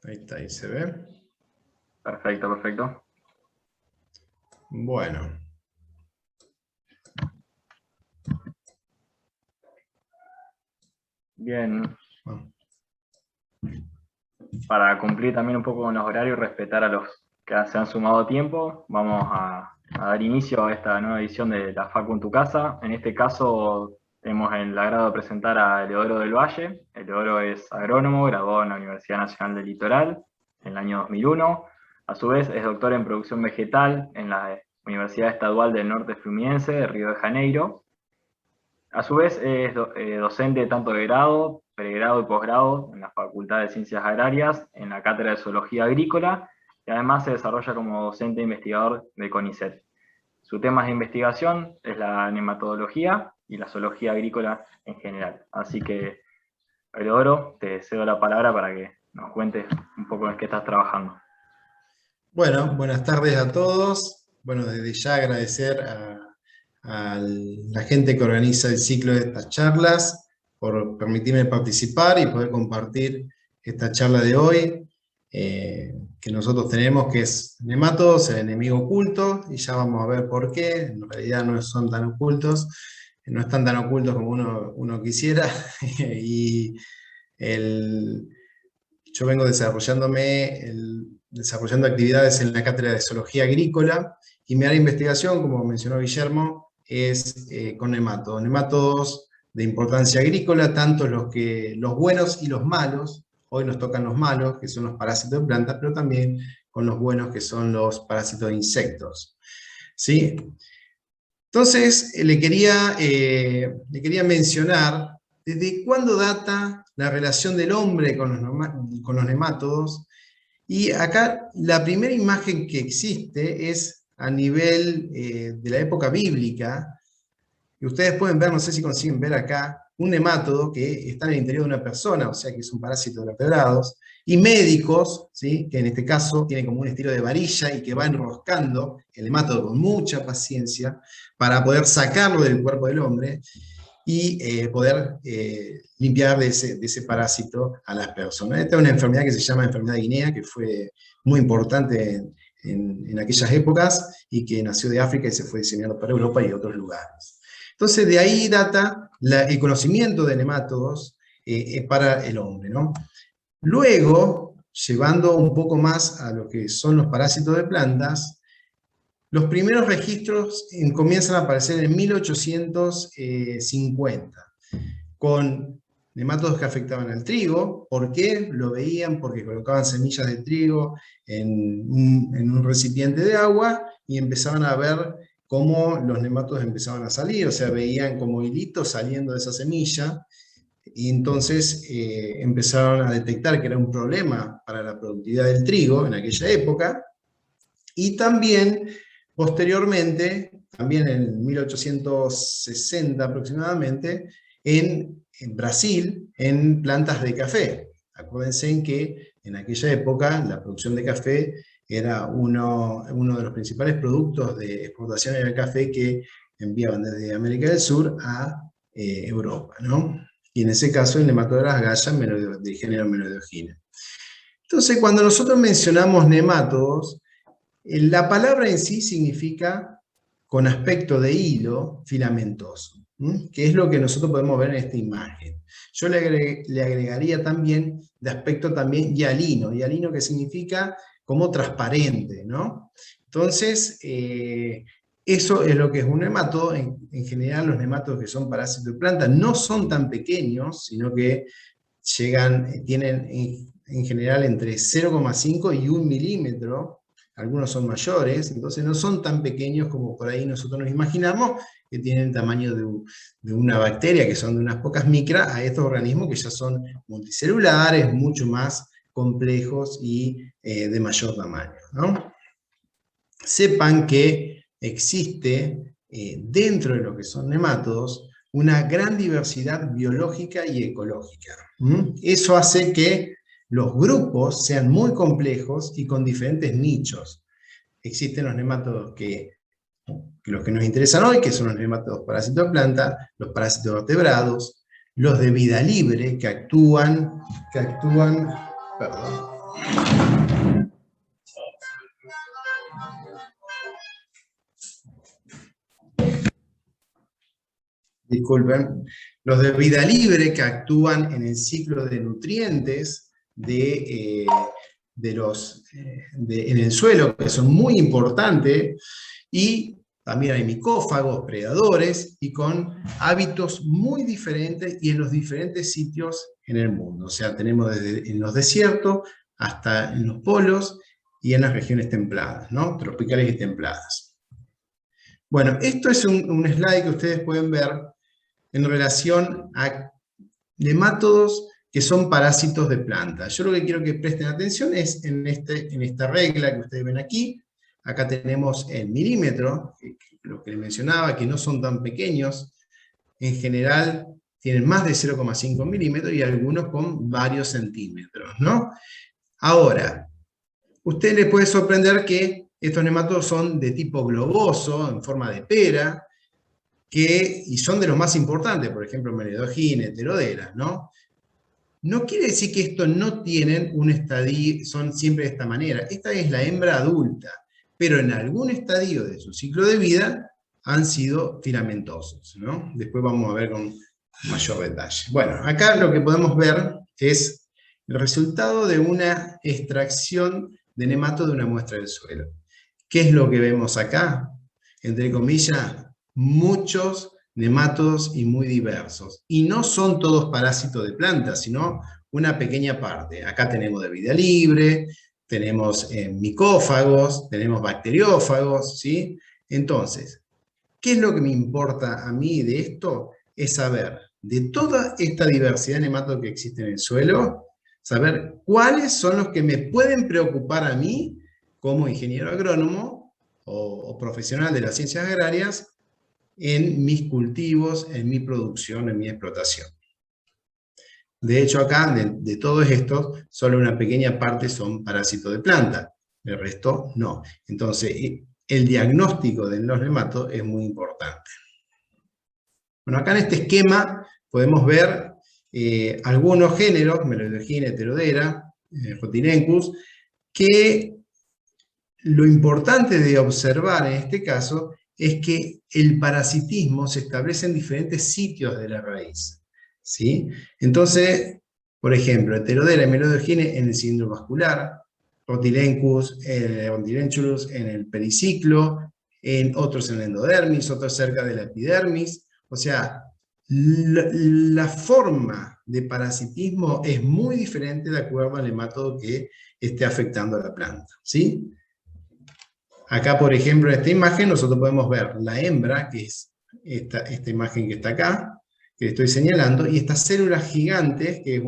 Ahí está, ahí se ve. Perfecto, perfecto. Bueno. Bien. Para cumplir también un poco con los horarios y respetar a los que se han sumado a tiempo, vamos a dar inicio a esta nueva edición de la Facu en tu casa. En este caso tenemos el agrado de presentar a Eleodoro del Valle. Eleodoro es agrónomo, graduado en la Universidad Nacional del Litoral en el año 2001. A su vez es doctor en producción vegetal en la Universidad Estadual del Norte Fluminense de Río de Janeiro. A su vez es docente tanto de grado, pregrado y posgrado en la Facultad de Ciencias Agrarias, en la Cátedra de Zoología Agrícola, y además se desarrolla como docente e investigador de CONICET. Su tema de investigación es la nematología y la zoología agrícola en general. Así que, Eleodoro, te cedo la palabra para que nos cuentes un poco en qué estás trabajando. Bueno, buenas tardes a todos. Bueno, desde ya agradecer a la gente que organiza el ciclo de estas charlas por permitirme participar y poder compartir esta charla de hoy que nosotros tenemos, que es Nematodos, el enemigo oculto, y ya vamos a ver por qué. En realidad no son tan ocultos, no están tan ocultos como uno quisiera, y yo vengo desarrollando actividades en la Cátedra de Zoología Agrícola, y mi área de investigación, como mencionó Guillermo, es con nemátodos. Nemátodos de importancia agrícola, tanto los buenos y los malos. Hoy nos tocan los malos, que son los parásitos de plantas, pero también con los buenos, que son los parásitos de insectos. ¿Sí? Entonces, le quería mencionar desde cuándo data la relación del hombre con los nemátodos. Y acá la primera imagen que existe es a nivel de la época bíblica, y ustedes pueden ver, no sé si consiguen ver acá, un nemátodo que está en el interior de una persona, o sea que es un parásito de vertebrados, y médicos, ¿sí?, que en este caso tienen como un estilo de varilla y que va enroscando el nemátodo con mucha paciencia para poder sacarlo del cuerpo del hombre y poder limpiar de ese parásito a las personas. Esta es una enfermedad que se llama enfermedad de Guinea, que fue muy importante en aquellas épocas y que nació de África y se fue diseñando para Europa y otros lugares. Entonces de ahí data el conocimiento de nemátodos para el hombre, ¿no? Luego, llevando un poco más a lo que son los parásitos de plantas, los primeros registros comienzan a aparecer en 1850, con nemátodos que afectaban al trigo. ¿Por qué? Lo veían porque colocaban semillas de trigo en un recipiente de agua y empezaban a ver cómo los nemátodos empezaban a salir, o sea, veían como hilitos saliendo de esa semilla, y entonces empezaron a detectar que era un problema para la productividad del trigo en aquella época, y también posteriormente, también en 1860 aproximadamente, en Brasil, en plantas de café. Acuérdense en que en aquella época la producción de café era uno de los principales productos de exportación del café que enviaban desde América del Sur a Europa, ¿no? Y en ese caso el nematodo de las gallas de género Merodeogina. Entonces, cuando nosotros mencionamos nemátodos, la palabra en sí significa con aspecto de hilo filamentoso, que es lo que nosotros podemos ver en esta imagen. Yo le agregaría también de aspecto también hialino que significa como transparente, ¿no? Entonces, eso es lo que es un nemátodo. En general, los nemátodos que son parásitos de plantas no son tan pequeños, sino que tienen en general entre 0,5 y 1 milímetro. Algunos son mayores, entonces no son tan pequeños como por ahí nosotros nos imaginamos, que tienen el tamaño de una bacteria, que son de unas pocas micras, a estos organismos que ya son multicelulares, mucho más complejos y de mayor tamaño, ¿no? Sepan que existe dentro de lo que son nemátodos una gran diversidad biológica y ecológica. Eso hace que los grupos sean muy complejos y con diferentes nichos. Existen los nemátodos los que nos interesan hoy, que son los nemátodos parásitos de planta, los parásitos vertebrados, los de vida libre, que actúan, perdón, Disculpen, los de vida libre que actúan en el ciclo de nutrientes en el suelo, que son muy importantes, y también hay micófagos, predadores, y con hábitos muy diferentes y en los diferentes sitios en el mundo. O sea, tenemos desde en los desiertos hasta en los polos y en las regiones templadas, ¿no? Tropicales y templadas. Bueno, esto es un slide que ustedes pueden ver en relación a nemátodos que son parásitos de plantas. Yo lo que quiero que presten atención es en esta regla que ustedes ven aquí. Acá tenemos el milímetro, lo que les mencionaba, que no son tan pequeños. En general tienen más de 0,5 milímetros y algunos con varios centímetros, ¿no? Ahora, usted le puede sorprender que estos nemátodos son de tipo globoso, en forma de pera, y son de los más importantes, por ejemplo, Meledogina, Heterodera, ¿no? No quiere decir que estos no tienen un estadio, son siempre de esta manera. Esta es la hembra adulta, pero en algún estadio de su ciclo de vida han sido filamentosos, ¿no? Después vamos a ver con mayor detalle. Bueno, acá lo que podemos ver es el resultado de una extracción de nemato de una muestra del suelo. ¿Qué es lo que vemos acá? Entre comillas, muchos nemátodos y muy diversos. Y no son todos parásitos de plantas, sino una pequeña parte. Acá tenemos de vida libre, tenemos micófagos, tenemos bacteriófagos, ¿sí? Entonces, ¿qué es lo que me importa a mí de esto? Es saber, de toda esta diversidad de nemátodos que existe en el suelo, saber cuáles son los que me pueden preocupar a mí como ingeniero agrónomo o profesional de las ciencias agrarias en mis cultivos, en mi producción, en mi explotación. De hecho, acá, de todos estos, solo una pequeña parte son parásitos de planta, el resto no. Entonces, el diagnóstico de los nemátodos es muy importante. Bueno, acá en este esquema podemos ver algunos géneros, Meledogina, Heterodera, Rhotinencus, que lo importante de observar en este caso es que el parasitismo se establece en diferentes sitios de la raíz, ¿sí? Entonces, por ejemplo, Heterodera y Meledogina en el cilindro vascular, Rhotinencus, Rhotinenchulus en el periciclo, en otros en la endodermis, otros cerca de la epidermis. O sea, la forma de parasitismo es muy diferente de acuerdo al nemátodo que esté afectando a la planta, ¿sí? Acá, por ejemplo, en esta imagen nosotros podemos ver la hembra, que es esta imagen que está acá, que le estoy señalando, y estas células gigantes, que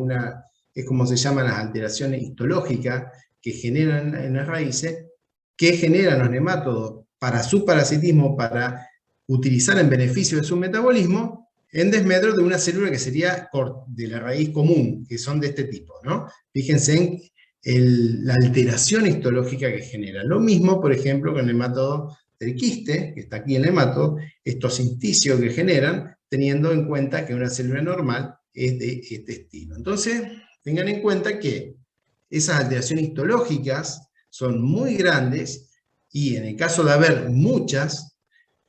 es como se llaman las alteraciones histológicas que generan en las raíces, que generan los nemátodos para su parasitismo, para utilizar en beneficio de su metabolismo, en desmedro de una célula que sería de la raíz común, que son de este tipo, ¿no? Fíjense en la alteración histológica que genera. Lo mismo, por ejemplo, con el nemátodo del quiste, que está aquí en el hemato, estos cisticios que generan, teniendo en cuenta que una célula normal es de este estilo. Entonces, tengan en cuenta que esas alteraciones histológicas son muy grandes, y en el caso de haber muchas,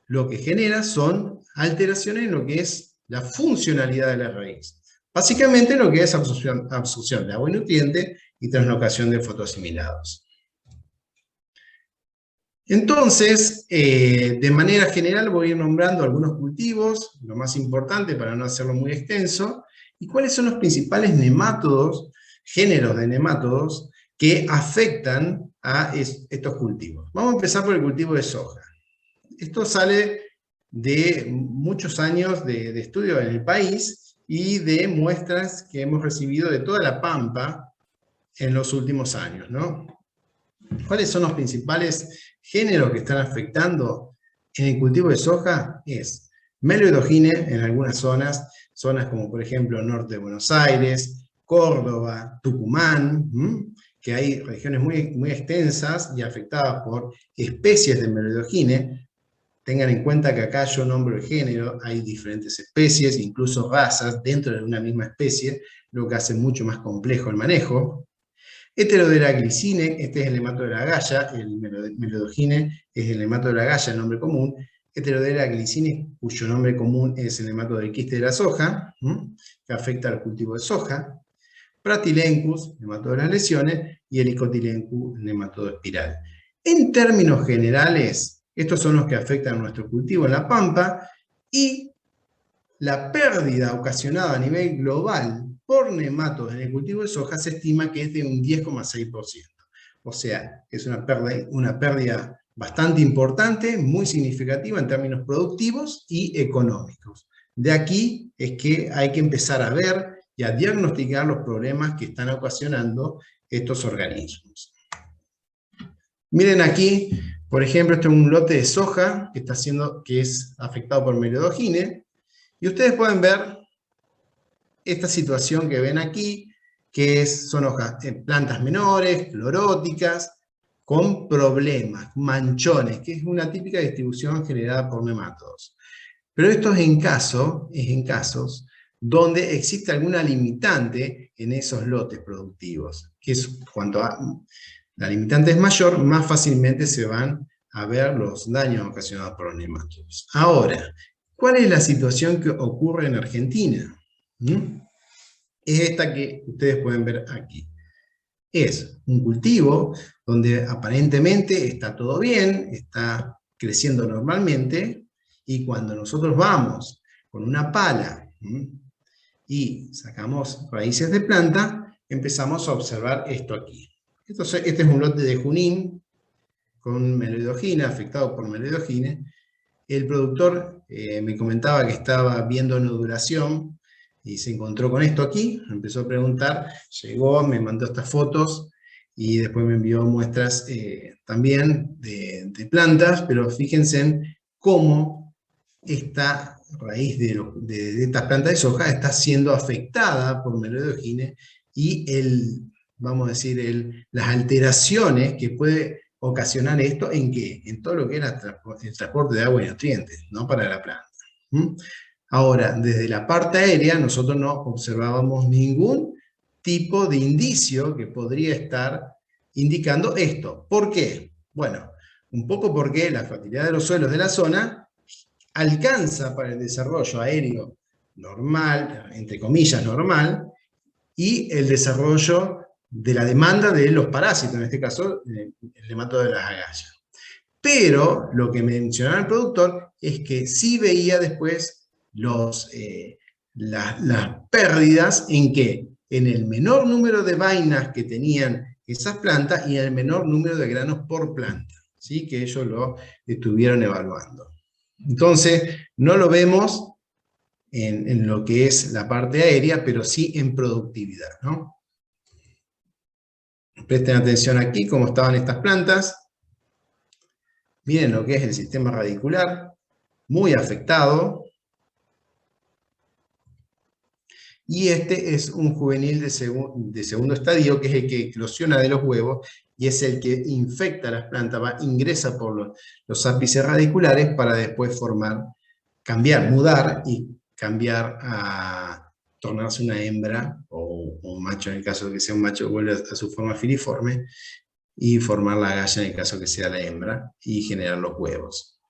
lo que genera son alteraciones en lo que es la funcionalidad de la raíz. Básicamente lo que es absorción de agua y nutriente y translocación de fotoasimilados. Entonces, de manera general voy a ir nombrando algunos cultivos, lo más importante para no hacerlo muy extenso, y cuáles son los principales nemátodos, géneros de nemátodos, que afectan a estos cultivos. Vamos a empezar por el cultivo de soja. Esto sale de muchos años de estudio en el país y de muestras que hemos recibido de toda la Pampa en los últimos años, ¿no? ¿Cuáles son los principales géneros que están afectando en el cultivo de soja? Es Meledogina en algunas zonas como por ejemplo norte de Buenos Aires, Córdoba, Tucumán, que hay regiones muy, muy extensas y afectadas por especies de Meledogina. Tengan en cuenta que acá yo nombro el género, hay diferentes especies, incluso razas dentro de una misma especie, lo que hace mucho más complejo el manejo. Heterodera-glicine, este es el nemato de la galla, el melodogine es el nemato de la galla, el nombre común. Heterodera-glicine, cuyo nombre común es el nemato del quiste de la soja, que afecta al cultivo de soja. Pratylenchus, nematodo de las lesiones, y Helicotylenchus, nematodo espiral. En términos generales, estos son los que afectan a nuestro cultivo en la pampa, y la pérdida ocasionada a nivel global por nematodos en el cultivo de soja se estima que es de un 10,6%. O sea, es una pérdida bastante importante, muy significativa en términos productivos y económicos. De aquí es que hay que empezar a ver y a diagnosticar los problemas que están ocasionando estos organismos. Miren aquí, por ejemplo, este es un lote de soja que es afectado por melodogine, y ustedes pueden ver esta situación que ven aquí, que son hojas, plantas menores, cloróticas, con problemas, manchones, que es una típica distribución generada por nemátodos. Pero esto es en casos donde existe alguna limitante en esos lotes productivos, que es cuanto la limitante es mayor, más fácilmente se van a ver los daños ocasionados por los nemátodos. Ahora, ¿cuál es la situación que ocurre en Argentina? Es esta que ustedes pueden ver aquí. Es un cultivo donde aparentemente está todo bien, está creciendo normalmente, y cuando nosotros vamos con una pala y sacamos raíces de planta, empezamos a observar esto aquí. Este es un lote de Junín con melodogine, afectado por melodogine. El productor me comentaba que estaba viendo nodulación y se encontró con esto aquí, empezó a preguntar, llegó, me mandó estas fotos y después me envió muestras también de plantas, pero fíjense en cómo esta raíz de estas plantas de soja está siendo afectada por melodogine y vamos a decir, las alteraciones que puede ocasionar esto, ¿en qué? En todo lo que es el transporte de agua y nutrientes, ¿no? Para la planta. Ahora, desde la parte aérea, nosotros no observábamos ningún tipo de indicio que podría estar indicando esto. ¿Por qué? Bueno, un poco porque la fertilidad de los suelos de la zona alcanza para el desarrollo aéreo normal, entre comillas normal, y el desarrollo de la demanda de los parásitos, en este caso el nematodo de las agallas. Pero lo que mencionaba el productor es que sí veía después las pérdidas en que en el menor número de vainas que tenían esas plantas y en el menor número de granos por planta, ¿sí? Que ellos lo estuvieron evaluando. Entonces, no lo vemos en lo que es la parte aérea, pero sí en productividad, ¿no? Presten atención aquí cómo estaban estas plantas. Miren lo que es el sistema radicular, muy afectado. Y este es un juvenil de segundo estadio, que es el que eclosiona de los huevos, y es el que infecta las plantas, ingresa por los ápices radiculares para después mudar y cambiar a tornarse una hembra, o un macho en el caso de que sea un macho, vuelve a su forma filiforme, y formar la galla en el caso que sea la hembra, y generar los huevos.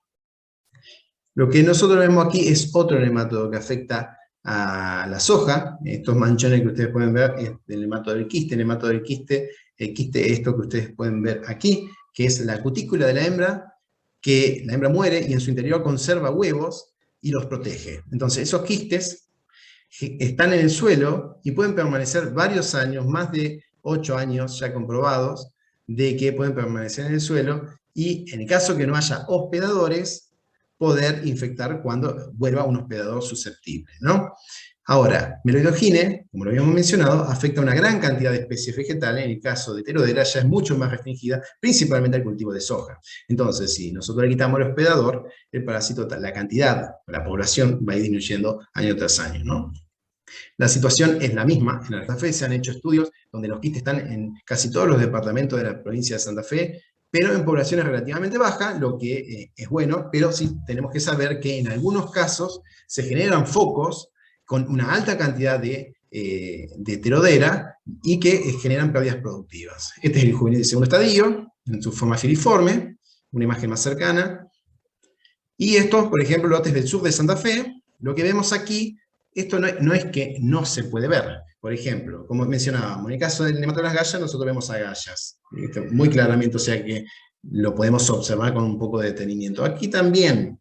Lo que nosotros vemos aquí es otro nematodo que afecta a la soja. Estos manchones que ustedes pueden ver es el nematodo del quiste. El nematodo del quiste, el quiste es esto que ustedes pueden ver aquí, que es la cutícula de la hembra, que la hembra muere y en su interior conserva huevos y los protege. Entonces esos quistes están en el suelo y pueden permanecer varios años, más de 8 años ya comprobados, de que pueden permanecer en el suelo, y en el caso que no haya hospedadores, poder infectar cuando vuelva un hospedador susceptible, ¿no? Ahora, melodogine, como lo habíamos mencionado, afecta a una gran cantidad de especies vegetales. En el caso de Heterodera ya es mucho más restringida, principalmente al cultivo de soja. Entonces, si nosotros le quitamos el hospedador, el parásito, la cantidad, la población va a ir disminuyendo año tras año, ¿no? La situación es la misma en Santa Fe. Se han hecho estudios donde los quistes están en casi todos los departamentos de la provincia de Santa Fe, pero en poblaciones relativamente bajas, lo que es bueno, pero sí tenemos que saber que en algunos casos se generan focos con una alta cantidad de de Heterodera y que generan pérdidas productivas. Este es el juvenil de segundo estadio, en su forma filiforme, una imagen más cercana. Y estos, por ejemplo, lotes del sur de Santa Fe, lo que vemos aquí, esto no es que no se puede ver. Por ejemplo, como mencionábamos, en el caso del nematode de las gallas, nosotros vemos agallas, muy claramente, o sea que lo podemos observar con un poco de detenimiento. Aquí también,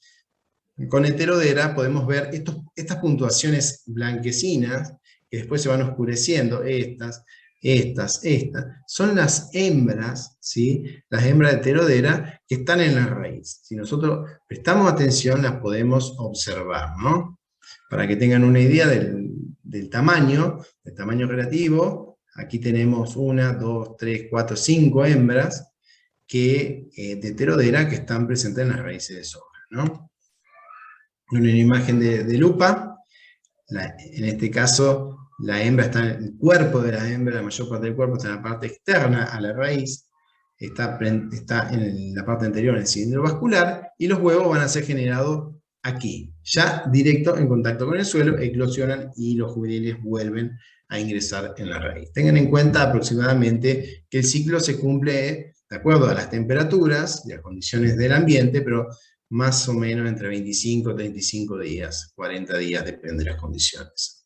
con Heterodera, podemos ver estas puntuaciones blanquecinas, que después se van oscureciendo, estas, son las hembras, ¿sí? Las hembras de Heterodera que están en la raíz. Si nosotros prestamos atención, las podemos observar, ¿no? Para que tengan una idea del tamaño relativo, aquí tenemos 1, 2, 3, 4, 5 hembras de Heterodera que están presentes en las raíces de soja, ¿no? Una imagen de lupa, en este caso la hembra está en el cuerpo de la hembra, la mayor parte del cuerpo está en la parte externa a la raíz, está en la parte anterior, en el cilindro vascular, y los huevos van a ser generados aquí, ya directo en contacto con el suelo, eclosionan y los juveniles vuelven a ingresar en la raíz. Tengan en cuenta aproximadamente que el ciclo se cumple de acuerdo a las temperaturas y las condiciones del ambiente, pero más o menos entre 25 y 35 días, 40 días, depende de las condiciones.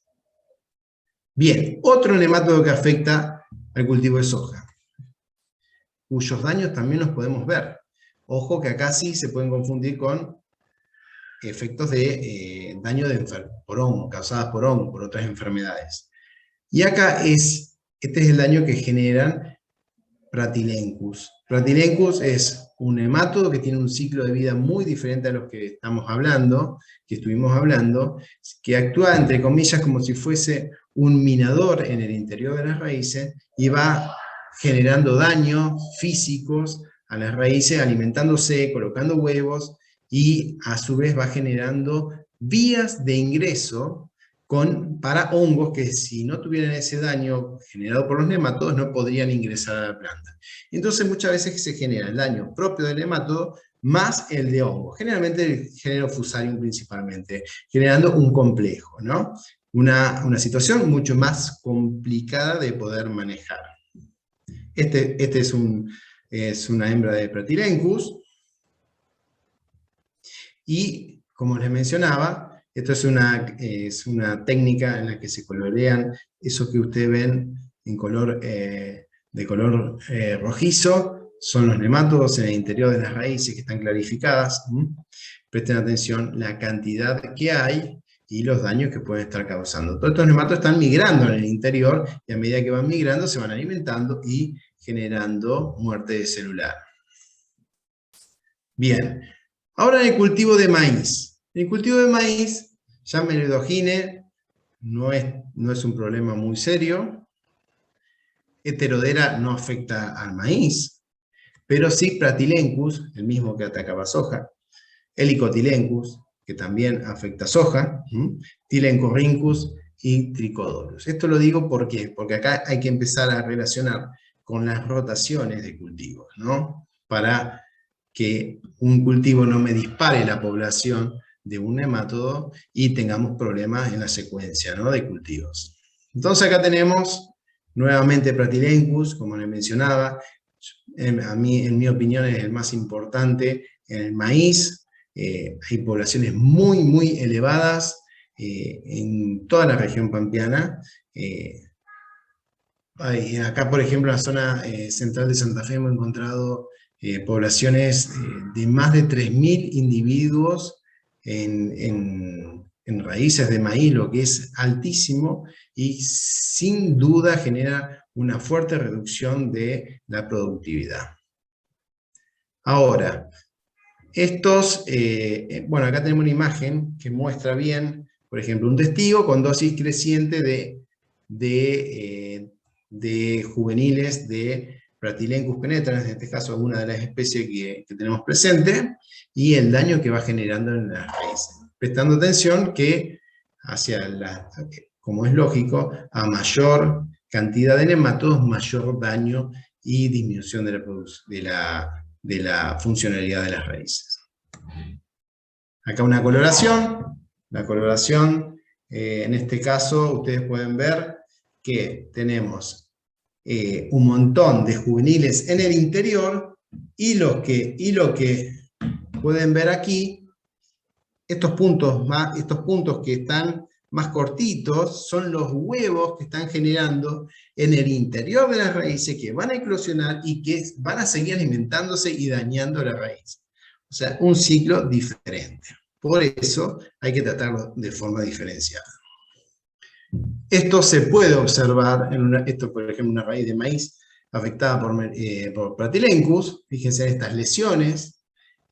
Bien, otro nemátodo que afecta al cultivo de soja, cuyos daños también los podemos ver. Ojo que acá sí se pueden confundir con efectos de daño por hongo, causadas por hongo, por otras enfermedades. Y acá este es el daño que generan Pratylenchus. Pratylenchus es un nemátodo que tiene un ciclo de vida muy diferente a los que estuvimos hablando, que actúa, entre comillas, como si fuese un minador en el interior de las raíces y va generando daños físicos a las raíces, alimentándose, colocando huevos, y a su vez va generando vías de ingreso para hongos que, si no tuvieran ese daño generado por los nematodos, no podrían ingresar a la planta. Entonces muchas veces se genera el daño propio del nemátodo más el de hongo, generalmente el género Fusarium principalmente, generando un complejo, ¿no? Una situación mucho más complicada de poder manejar. Este es una hembra de Pratylenchus, y como les mencionaba, esto es una técnica en la que se colorean eso que ustedes ven en color, de color rojizo, son los nemátodos en el interior de las raíces que están clarificadas. Presten atención la cantidad que hay y los daños que pueden estar causando. Todos estos nemátodos están migrando en el interior, y a medida que van migrando se van alimentando y generando muerte celular. Bien, ahora en el cultivo de maíz. En el cultivo de maíz, ya Meridogine no es un problema muy serio. Heterodera no afecta al maíz, pero sí Pratylenchus, el mismo que atacaba soja, Helicotylenchus, que también afecta soja, Tylenchorhynchus y Trichodorus. Esto lo digo ¿por qué? Porque acá hay que empezar a relacionar con las rotaciones de cultivos, ¿no? Para que un cultivo no me dispare la población de un nemátodo y tengamos problemas en la secuencia, ¿no?, de cultivos. Entonces acá tenemos nuevamente Pratylenchus, como les mencionaba, en mi opinión es el más importante en el maíz. Hay poblaciones muy, muy elevadas en toda la región pampeana. Acá, por ejemplo, en la zona central de Santa Fe hemos encontrado poblaciones de más de 3.000 individuos en raíces de maíz, lo que es altísimo, y sin duda genera una fuerte reducción de la productividad. Ahora, bueno, acá tenemos una imagen que muestra bien, por ejemplo, un testigo con dosis creciente de juveniles de Pratylenchus penetrans, en este caso una de las especies que tenemos presente, y el daño que va generando en las raíces. Prestando atención que como es lógico, a mayor cantidad de nematodos, mayor daño y disminución de la funcionalidad de las raíces. Acá una coloración. La coloración, en este caso, ustedes pueden ver que tenemos un montón de juveniles en el interior, y lo que pueden ver aquí, estos puntos que están más cortitos son los huevos que están generando en el interior de las raíces, que van a eclosionar y que van a seguir alimentándose y dañando la raíz. O sea, un ciclo diferente. Por eso hay que tratarlo de forma diferenciada. Esto se puede observar esto, por ejemplo, una raíz de maíz afectada por Pratylenchus. Fíjense en estas lesiones,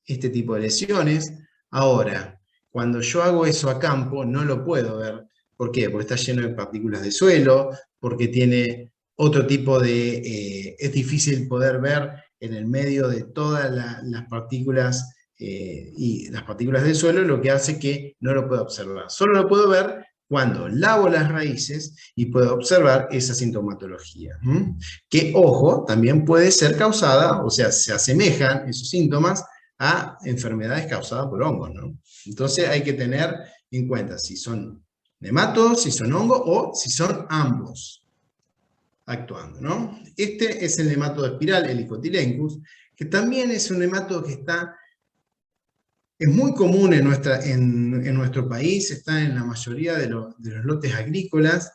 este tipo de lesiones. Ahora, cuando yo hago eso a campo, no lo puedo ver. ¿Por qué? Porque está lleno de partículas de suelo, porque tiene otro tipo de... es difícil poder ver en el medio de todas las partículas y las partículas del suelo, lo que hace que no lo pueda observar. Solo lo puedo ver cuando lavo las raíces y puedo observar esa sintomatología. Que, ojo, también puede ser causada, o sea, se asemejan esos síntomas a enfermedades causadas por hongos, ¿no? Entonces hay que tener en cuenta si son nematodos, si son hongos o si son ambos actuando, ¿no? Este es el nematodo espiral, Helicotylenchus, que también es un nematodo que es muy común en nuestro país, está en la mayoría de los lotes agrícolas,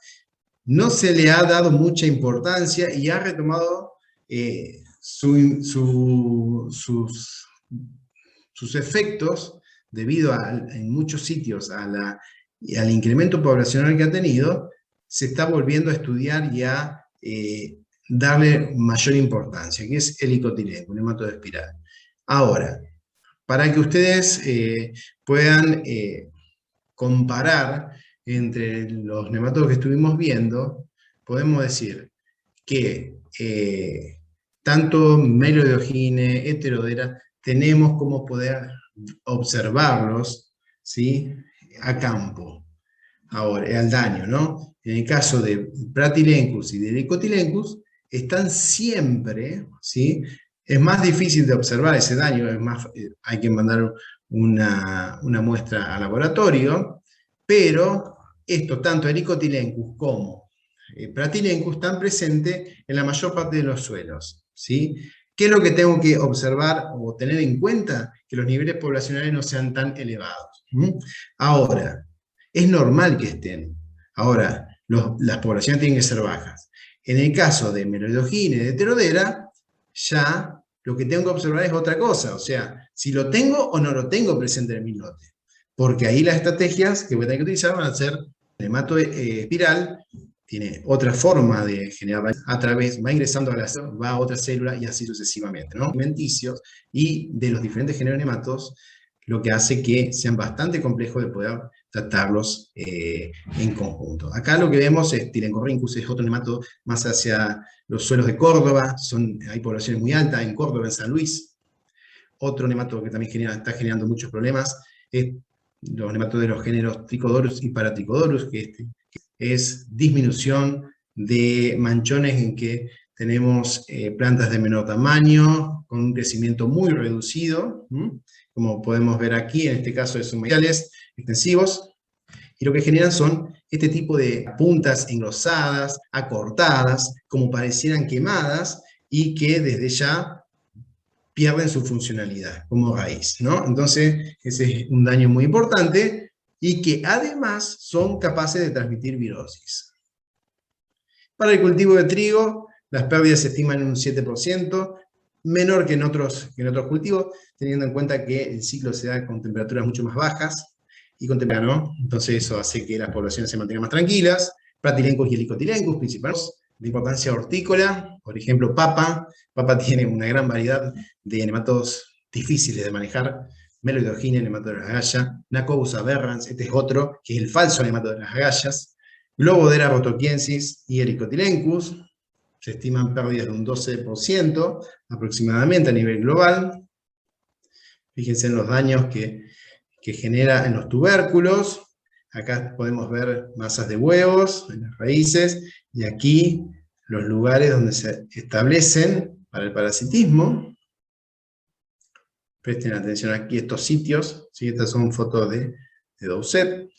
no se le ha dado mucha importancia y ha retomado sus efectos debido en muchos sitios al incremento poblacional que ha tenido. Se está volviendo a estudiar y a darle mayor importancia, que es Helicotylenchus, un nematodo espiral. Ahora, para que ustedes puedan comparar entre los nematodos que estuvimos viendo, podemos decir que tanto Meloidogyne, Heterodera, tenemos como poder observarlos, ¿sí?, a campo. Ahora, al daño, ¿no? En el caso de Pratylenchus y de Helicotylenchus, están siempre, ¿sí? Es más difícil de observar ese daño, hay que mandar una muestra al laboratorio, pero esto, tanto Helicotylenchus como Pratylenchus, están presentes en la mayor parte de los suelos, ¿sí? ¿Qué es lo que tengo que observar o tener en cuenta? Que los niveles poblacionales no sean tan elevados. Ahora, es normal que estén. Ahora, las poblaciones tienen que ser bajas. En el caso de Meloidogyne y de Heterodera, ya lo que tengo que observar es otra cosa. O sea, si lo tengo o no lo tengo presente en mi lote. Porque ahí las estrategias que voy a tener que utilizar van a ser el nematodo espiral, tiene otra forma de generar, va ingresando va a otra célula y así sucesivamente, ¿no? Alimenticios y de los diferentes géneros de nematodos, lo que hace que sean bastante complejos de poder tratarlos en conjunto. Acá lo que vemos es Tylenchorhynchus, es otro nematodo más hacia los suelos de Córdoba, hay poblaciones muy altas en Córdoba, en San Luis. Otro nematodo que también está generando muchos problemas es los nematodos de los géneros Trichodorus y Paratrichodorus, que es disminución de manchones en que tenemos plantas de menor tamaño, con un crecimiento muy reducido, como podemos ver aquí, en este caso son maizales extensivos, y lo que generan son este tipo de puntas engrosadas, acortadas, como parecieran quemadas, y que desde ya pierden su funcionalidad como raíz, ¿no? Entonces, ese es un daño muy importante, y que además son capaces de transmitir virosis. Para el cultivo de trigo, las pérdidas se estiman en un 7%, menor que en otros cultivos, teniendo en cuenta que el ciclo se da con temperaturas mucho más bajas, y con temperatura, ¿no? Entonces eso hace que las poblaciones se mantengan más tranquilas. Pratylenchus y Helicotylenchus, principalmente, de importancia hortícola, por ejemplo, papa. Papa tiene una gran variedad de nematodos difíciles de manejar. Meloidogyne, nematodo de las agallas. Nacobus aberrans, este es otro, que es el falso nematodo de las agallas. Globodera rhotoquiensis y Helicotylenchus. Se estiman pérdidas de un 12% aproximadamente a nivel global. Fíjense en los daños que genera en los tubérculos. Acá podemos ver masas de huevos en las raíces, y aquí los lugares donde se establecen para el parasitismo. Presten atención aquí a estos sitios, ¿sí? Estas son fotos de Doucet.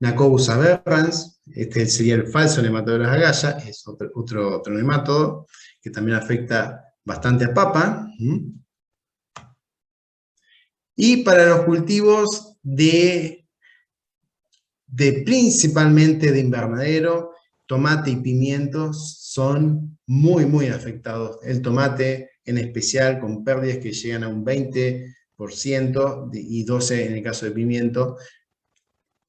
Nacobus aberrans, este sería el falso nematodo de las agallas, es otro nematodo que también afecta bastante a papa. Y para los cultivos principalmente de invernadero, tomate y pimientos son muy afectados. El tomate en especial con pérdidas que llegan a un 20% y 12% en el caso de pimiento.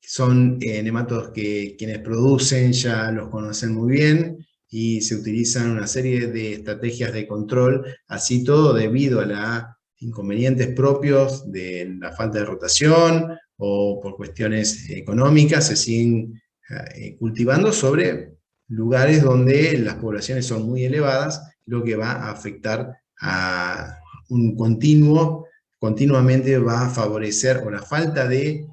Son nematodos que quienes producen ya los conocen muy bien y se utilizan una serie de estrategias de control, así todo debido a los inconvenientes propios de la falta de rotación o por cuestiones económicas se siguen cultivando sobre lugares donde las poblaciones son muy elevadas, lo que va a afectar a un continuamente va a favorecer, o la falta de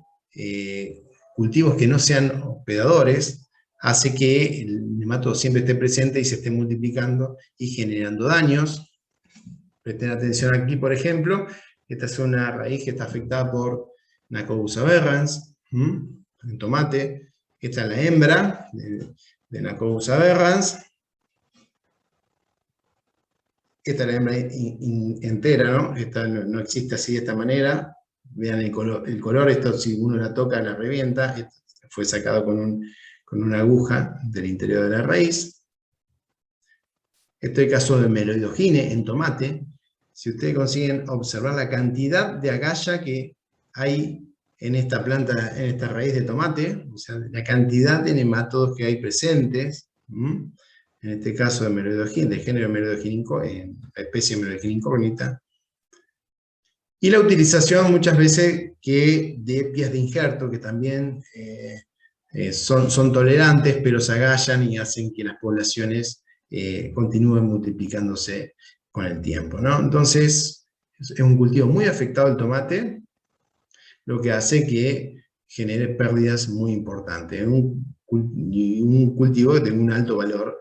cultivos que no sean hospedadores, hace que el nematodo siempre esté presente y se esté multiplicando y generando daños. Presten atención aquí, por ejemplo, esta es una raíz que está afectada por Nacobus aberrans, en tomate. Esta es la hembra de Nacobus aberrans. Esta es la hembra entera, ¿no? Esta no existe así de esta manera. Vean el color, esto si uno la toca la revienta. Esto fue sacado con una aguja del interior de la raíz. Este es el caso de Meloidogine en tomate. Si ustedes consiguen observar la cantidad de agalla que hay en esta planta, en esta raíz de tomate, o sea, la cantidad de nematodos que hay presentes, en este caso de Meloidogine, del género Meloidogine, la especie Meloidogine incógnita, y la utilización muchas veces de pías de injerto, que también son tolerantes, pero se agallan y hacen que las poblaciones continúen multiplicándose con el tiempo, ¿no? Entonces, es un cultivo muy afectado el tomate, lo que hace que genere pérdidas muy importantes. Un cultivo que tenga un alto valor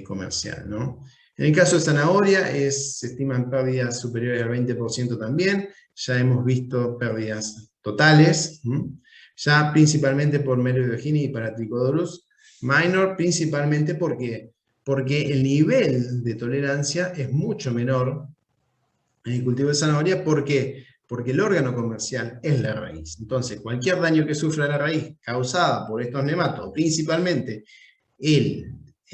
comercial, ¿no? En el caso de zanahoria, se estiman pérdidas superiores al 20% también. Ya hemos visto pérdidas totales, ya principalmente por Meloidogine y Paratrichodorus minor, principalmente porque el nivel de tolerancia es mucho menor en el cultivo de zanahoria. ¿Por qué? Porque el órgano comercial es la raíz. Entonces, cualquier daño que sufra la raíz causada por estos nematodos, principalmente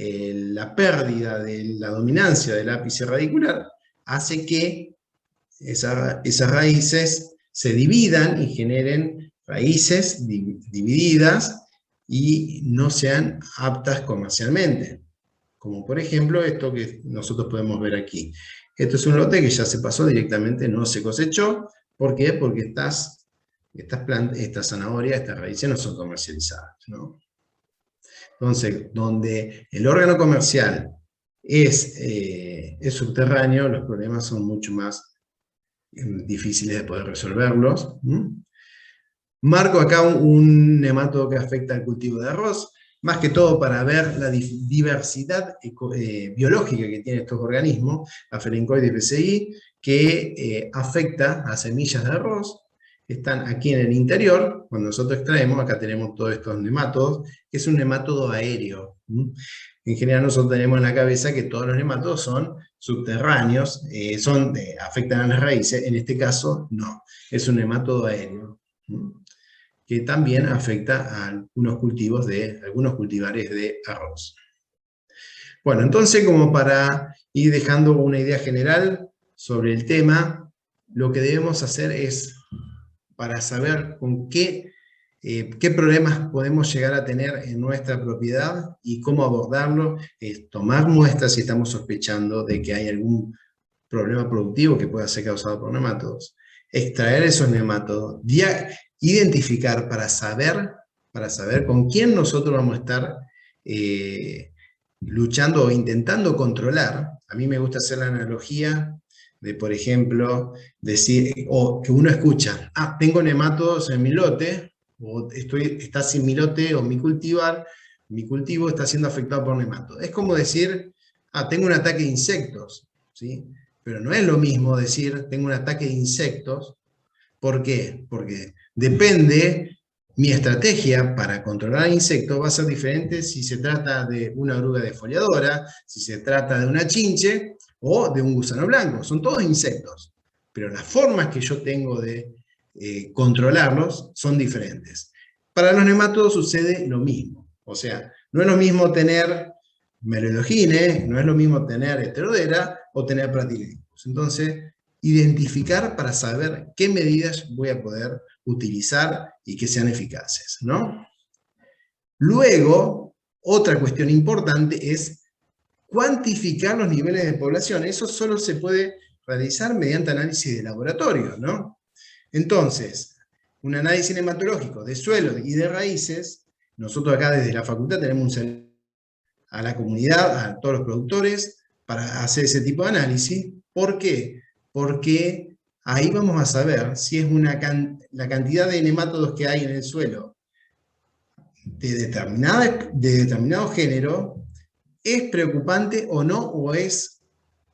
la pérdida de la dominancia del ápice radicular, hace que esas raíces se dividan y generen raíces divididas y no sean aptas comercialmente. Como por ejemplo esto que nosotros podemos ver aquí. Esto es un lote que ya se pasó directamente, no se cosechó. ¿Por qué? Porque estas zanahorias, estas raíces no son comercializadas, ¿no? Entonces, donde el órgano comercial es subterráneo, los problemas son mucho más difíciles de poder resolverlos. Marco acá un nematodo que afecta al cultivo de arroz, más que todo para ver la diversidad biológica que tienen estos organismos, Aphelicoides pci, que afecta a semillas de arroz. Están aquí en el interior, cuando nosotros extraemos, acá tenemos todos estos nematodos, que es un nematodo aéreo. En general nosotros tenemos en la cabeza que todos los nematodos son subterráneos, afectan a las raíces. En este caso, no, es un nematodo aéreo, que también afecta a algunos cultivares de arroz. Bueno, entonces, como para ir dejando una idea general sobre el tema, lo que debemos hacer es, para saber con qué problemas podemos llegar a tener en nuestra propiedad y cómo abordarlo, es tomar muestras si estamos sospechando de que hay algún problema productivo que pueda ser causado por nematodos, extraer esos nematodos, identificar para saber con quién nosotros vamos a estar luchando o intentando controlar. A mí me gusta hacer la analogía de, por ejemplo, decir, o que uno escucha, tengo nematodos en mi lote, o está sin mi lote o mi cultivo está siendo afectado por nematodos. Es como decir, tengo un ataque de insectos, ¿sí? Pero no es lo mismo decir, tengo un ataque de insectos. ¿Por qué? Porque depende Mi estrategia para controlar insectos va a ser diferente si se trata de una oruga defoliadora, si se trata de una chinche o de un gusano blanco. Son todos insectos, pero las formas que yo tengo de controlarlos son diferentes. Para los nematodos sucede lo mismo. O sea, no es lo mismo tener Meloidogines, no es lo mismo tener Heterodera o tener Pratylenchus. Entonces, identificar para saber qué medidas voy a poder utilizar y que sean eficaces, ¿no? Luego, otra cuestión importante es cuantificar los niveles de población. Eso solo se puede realizar mediante análisis de laboratorio, ¿no? Entonces, un análisis nematológico de suelo y de raíces, nosotros acá desde la facultad tenemos a la comunidad, a todos los productores, para hacer ese tipo de análisis. ¿Por qué? Porque ahí vamos a saber si es la cantidad de nemátodos que hay en el suelo de determinado género es preocupante o no, o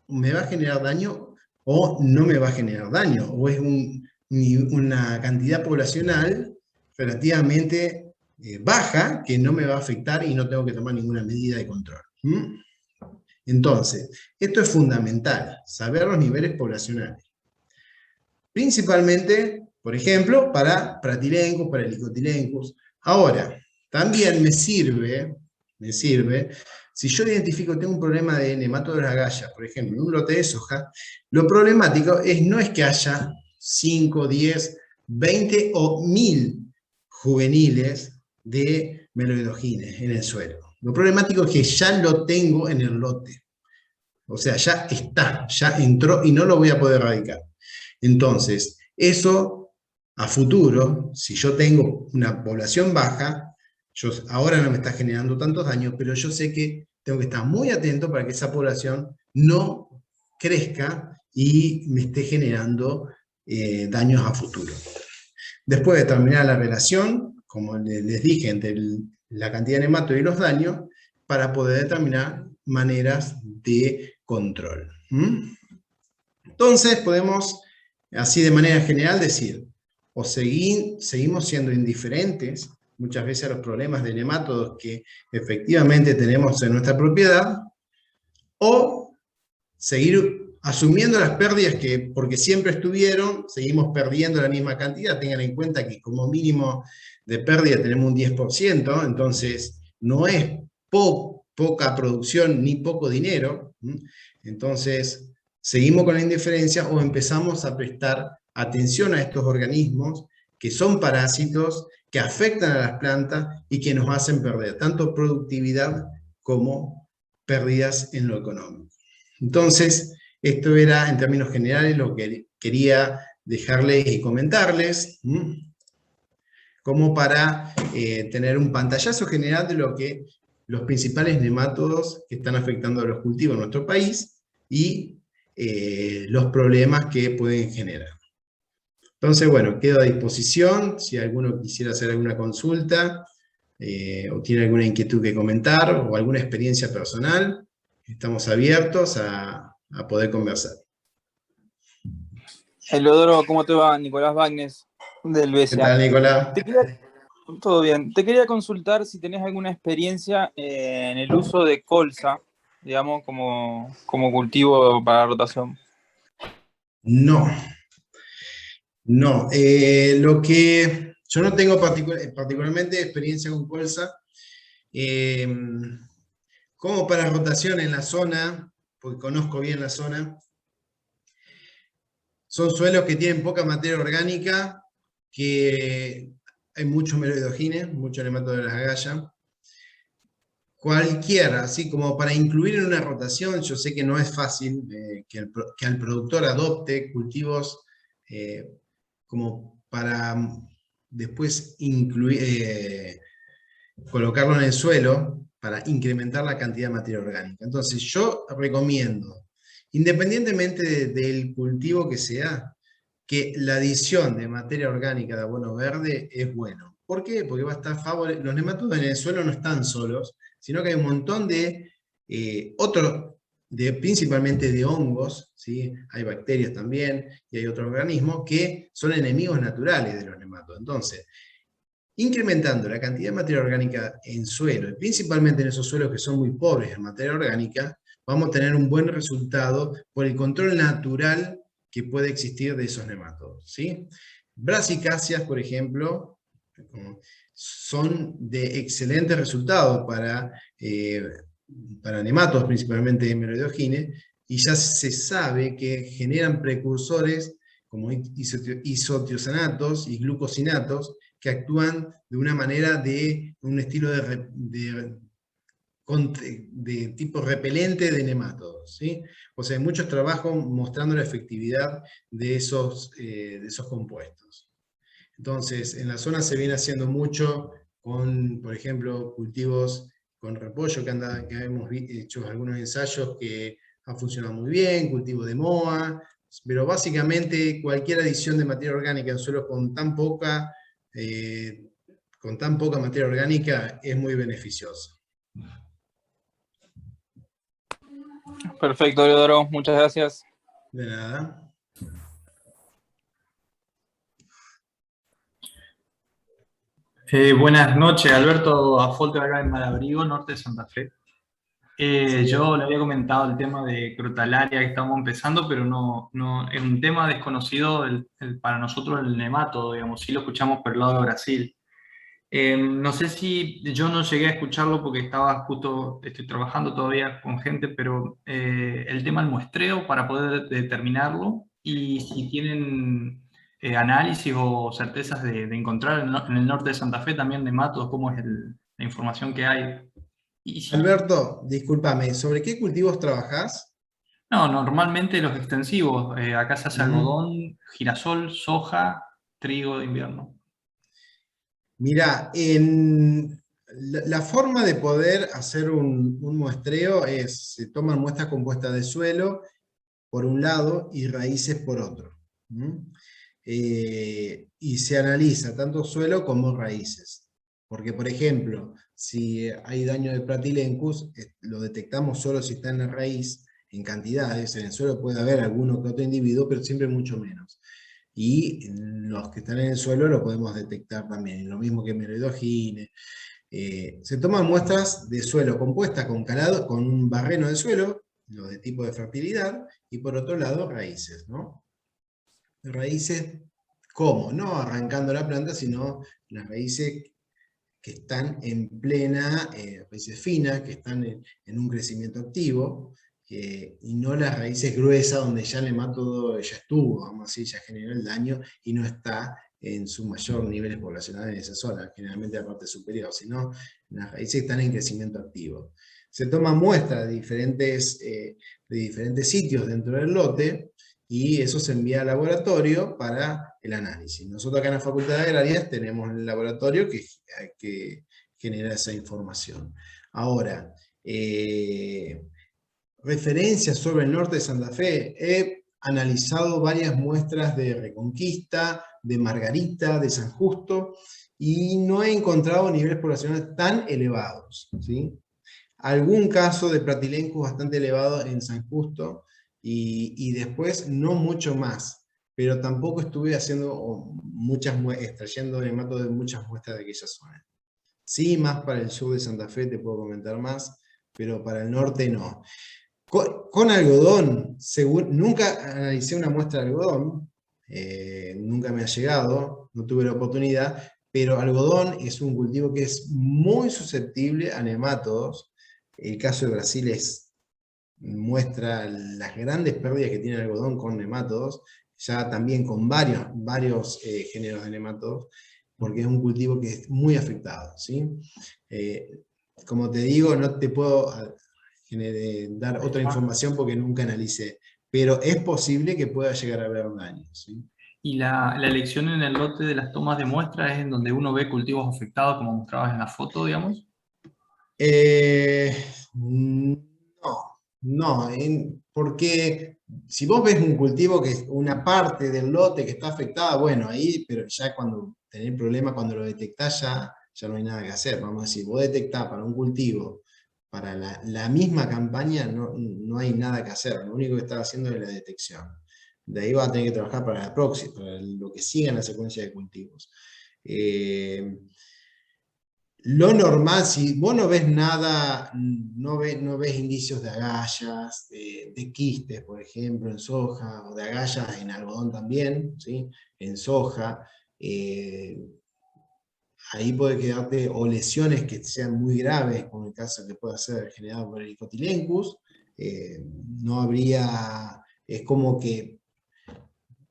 me va a generar daño o no me va a generar daño, o es una cantidad poblacional relativamente baja que no me va a afectar y no tengo que tomar ninguna medida de control. Entonces, esto es fundamental, saber los niveles poblacionales. Principalmente, por ejemplo, para Pratylenchus, para Helicotylenchus. Ahora, también me sirve, si yo identifico, tengo un problema de nematodo de la galla, por ejemplo, en un lote de soja, lo problemático no es que haya 5, 10, 20 o 1000 juveniles de Meloidogines en el suelo. Lo problemático es que ya lo tengo en el lote. O sea, ya está, ya entró y no lo voy a poder erradicar. Entonces, eso a futuro, si yo tengo una población baja, ahora no me está generando tantos daños, pero yo sé que tengo que estar muy atento para que esa población no crezca y me esté generando daños a futuro. Después de determinar la relación, como les dije, entre la cantidad de nematodos y los daños, para poder determinar maneras de control. Entonces podemos, así de manera general, decir, o seguimos siendo indiferentes muchas veces a los problemas de nemátodos que efectivamente tenemos en nuestra propiedad, o seguir asumiendo las pérdidas que, porque siempre estuvieron, seguimos perdiendo la misma cantidad. Tengan en cuenta que como mínimo de pérdida tenemos un 10%, entonces no es poca producción ni poco dinero. Entonces, seguimos con la indiferencia o empezamos a prestar atención a estos organismos que son parásitos, que afectan a las plantas y que nos hacen perder tanto productividad como pérdidas en lo económico. Entonces, esto era en términos generales lo que quería dejarles y comentarles, como para tener un pantallazo general de lo que los principales nemátodos que están afectando a los cultivos en nuestro país y los problemas que pueden generar. Entonces, bueno, quedo a disposición si alguno quisiera hacer alguna consulta o tiene alguna inquietud que comentar o alguna experiencia personal. Estamos abiertos a poder conversar. Elodoro, ¿cómo te va? Nicolás Bagnes, del BCA. ¿Qué tal, Nicolás? Todo bien. Te quería consultar si tenés alguna experiencia en el uso de colza, digamos, como cultivo para rotación. No. Yo no tengo particularmente experiencia con colza. Como para rotación en la zona, porque conozco bien la zona, son suelos que tienen poca materia orgánica, que hay muchos meloidogines, muchos nematodos de las agallas. Cualquiera, así como para incluir en una rotación, yo sé que no es fácil que al productor adopte cultivos como para después colocarlo en el suelo para incrementar la cantidad de materia orgánica. Entonces yo recomiendo, independientemente del cultivo que sea, que la adición de materia orgánica de abono verde es bueno. ¿Por qué? Porque va a estar favorable. Los nematodos en el suelo no están solos, sino que hay un montón de principalmente de hongos, ¿sí? Hay bacterias también, y hay otros organismos que son enemigos naturales de los nematodos. Entonces, Incrementando la cantidad de materia orgánica en suelo, y principalmente en esos suelos que son muy pobres en materia orgánica, vamos a tener un buen resultado por el control natural que puede existir de esos nematodos, ¿sí? Brasicáceas, por ejemplo, son de excelentes resultados para nematodos, principalmente Hemeroidogine, y ya se sabe que generan precursores como isotiosanatos y glucosinatos, que actúan de una manera de un estilo de tipo repelente de nematodos, ¿sí? O sea, hay muchos trabajos mostrando la efectividad de esos compuestos. Entonces, en la zona se viene haciendo mucho con, por ejemplo, cultivos con repollo, que hemos hecho algunos ensayos que han funcionado muy bien, cultivo de MOA, pero básicamente cualquier adición de materia orgánica en suelos con tan poca materia orgánica es muy beneficioso. Perfecto, Leodoro, muchas gracias. De nada. Buenas noches, Alberto Afolter, acá en Malabrigo, norte de Santa Fe. Sí. Yo le había comentado el tema de crotalaria que estamos empezando, pero no es un tema desconocido para nosotros el nemato, digamos, sí lo escuchamos por el lado de Brasil. No sé si yo no llegué a escucharlo porque estoy trabajando todavía con gente, pero el tema del muestreo para poder determinarlo y si tienen análisis o certezas de encontrar en el norte de Santa Fe también nematos, cómo es la información que hay. Alberto, discúlpame, ¿sobre qué cultivos trabajás? No, normalmente los extensivos. Acá se hace algodón, girasol, soja, trigo de invierno. Mira, la forma de poder hacer un muestreo es, se toman muestras compuestas de suelo por un lado y raíces por otro. Y se analiza tanto suelo como raíces. Porque, por ejemplo, si hay daño de Pratylenchus, lo detectamos solo si está en la raíz, en cantidades. En el suelo puede haber alguno que otro individuo, pero siempre mucho menos. Y los que están en el suelo lo podemos detectar también, lo mismo que Hemeroidogine. Se toman muestras de suelo compuestas con un barreno de suelo, los de tipo de fertilidad, y por otro lado raíces, ¿no? Raíces, ¿cómo? No arrancando la planta, sino las raíces que están en plena, raíces finas, que están en un crecimiento activo, y no las raíces gruesas donde ya el nematodo ya estuvo, vamos a decir, ya generó el daño y no está en su mayor niveles poblacionales en esa zona, generalmente la parte superior, sino las raíces están en crecimiento activo. Se toman muestras de diferentes sitios dentro del lote, y eso se envía al laboratorio para el análisis. Nosotros acá en la Facultad de Agrarias tenemos el laboratorio que genera esa información. Ahora, referencias sobre el norte de Santa Fe. He analizado varias muestras de Reconquista, de Margarita, de San Justo, y no he encontrado niveles poblacionales tan elevados, ¿sí? Algún caso de Pratylenchus bastante elevado en San Justo, y después no mucho más, pero tampoco estuve haciendo extrayendo nematodos de muchas muestras de aquella zona. Sí, más para el sur de Santa Fe te puedo comentar más, pero para el norte no. Con algodón, nunca analicé una muestra de algodón, nunca me ha llegado, no tuve la oportunidad, pero algodón es un cultivo que es muy susceptible a nemátodos. El caso de Brasil muestra las grandes pérdidas que tiene el algodón con nemátodos, ya también con varios géneros de nemátodos, porque es un cultivo que es muy afectado, ¿sí? Como te digo, no te puedo dar otra información porque nunca analicé, pero es posible que pueda llegar a haber daño, ¿sí? ¿Y la elección en el lote de las tomas de muestra es en donde uno ve cultivos afectados, como mostrabas en la foto, digamos? No, porque si vos ves un cultivo que es una parte del lote que está afectada, bueno, ahí, pero ya cuando tenés problema, cuando lo detectás ya no hay nada que hacer. Vamos a decir, vos detectás para un cultivo, para la misma campaña, no hay nada que hacer, lo único que estás haciendo es la detección. De ahí vas a tener que trabajar para la próxima, para lo que siga en la secuencia de cultivos. Lo normal, si vos no ves nada, no ves indicios de agallas, de quistes, por ejemplo, en soja, o de agallas en algodón también, ¿sí? En soja, ahí puede quedarte, o lesiones que sean muy graves, como el caso que pueda ser generado por el Dicotyledonus, no habría, es como que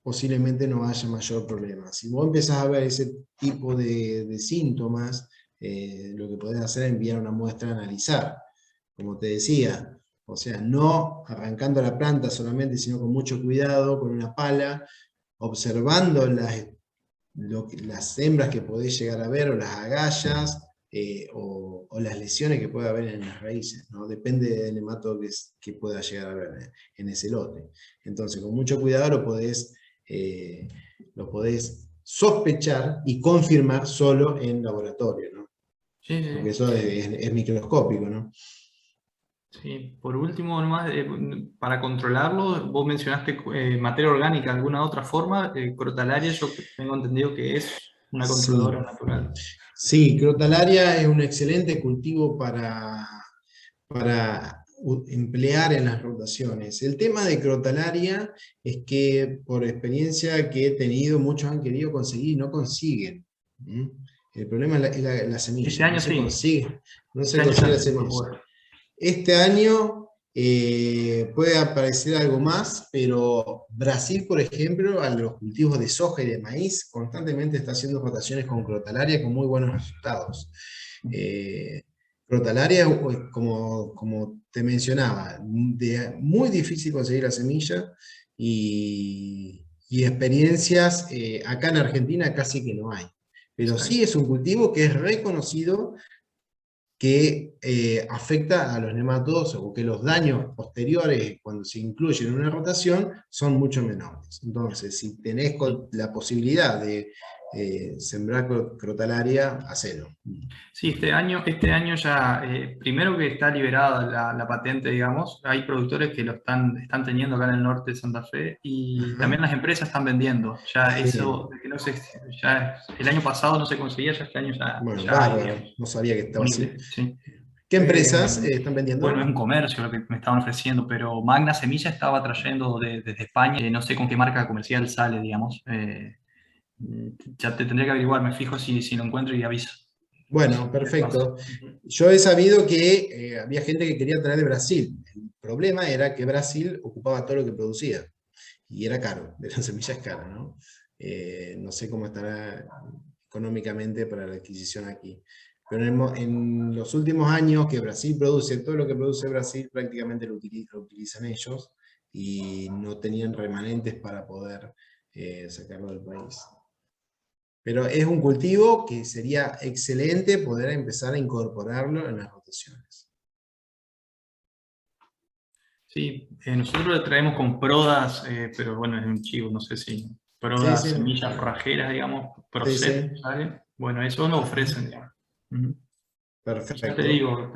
posiblemente no haya mayor problema. Si vos empezás a ver ese tipo de síntomas, lo que podés hacer es enviar una muestra a analizar, como te decía, o sea, no arrancando la planta solamente, sino con mucho cuidado, con una pala, observando las hembras que podés llegar a ver, o las agallas, o las lesiones que pueda haber en las raíces, ¿no? Depende del nemato que pueda llegar a ver en ese lote. Entonces, con mucho cuidado lo podés sospechar y confirmar solo en laboratorio, ¿no? Sí, sí. Porque eso es microscópico, ¿no? Sí, por último, nomás, para controlarlo, vos mencionaste materia orgánica, ¿alguna otra forma? Crotalaria, yo tengo entendido que es una controladora natural. Sí, Crotalaria es un excelente cultivo para emplear en las rotaciones. El tema de Crotalaria es que, por experiencia que he tenido, muchos han querido conseguir y no consiguen. ¿Mm? El problema es la semilla. Este año no se sí. consigue, no se Este año consigue la ya se semilla. puede. Este año puede aparecer algo más, pero Brasil, por ejemplo, a los cultivos de soja y de maíz, constantemente está haciendo rotaciones con Crotalaria con muy buenos resultados. Crotalaria, como te mencionaba, muy difícil conseguir la semilla y experiencias acá en Argentina casi que no hay. Pero sí es un cultivo que es reconocido, que afecta a los nematodos, o que los daños posteriores cuando se incluyen en una rotación son mucho menores. Entonces, si tenés la posibilidad de sembrar Crotalaria, hacelo. Sí, este año ya, primero que está liberada la patente, digamos, hay productores que lo están teniendo acá en el norte de Santa Fe, y Ajá. también las empresas están vendiendo. Ya Sí. eso, de que no se, ya el año pasado no se conseguía, ya este año ya, Bueno, ya hay, bárbaro, digamos, no sabía que estaba así. disponible. Sí. ¿Qué empresas están vendiendo? Bueno, es un comercio lo que me estaban ofreciendo, pero Magna Semilla estaba trayendo desde España, no sé con qué marca comercial sale, digamos. Ya te tendría que averiguar, me fijo si lo encuentro y aviso. Bueno, perfecto. Yo he sabido que había gente que quería traer de Brasil. El problema era que Brasil ocupaba todo lo que producía y era caro, de la semilla es cara, ¿no? No sé cómo estará económicamente para la adquisición aquí. Pero en los últimos años que Brasil produce, todo lo que produce Brasil prácticamente lo utilizan ellos, y no tenían remanentes para poder sacarlo del país. Pero es un cultivo que sería excelente poder empezar a incorporarlo en las rotaciones. Sí, nosotros le traemos con Prodas, pero bueno, es un chivo, no sé si Prodas, Sí, sí. semillas forrajeras, digamos, Sí, Procet, sí. ¿sale? Bueno, eso nos ofrecen, digamos. Ya te Perfecto. digo,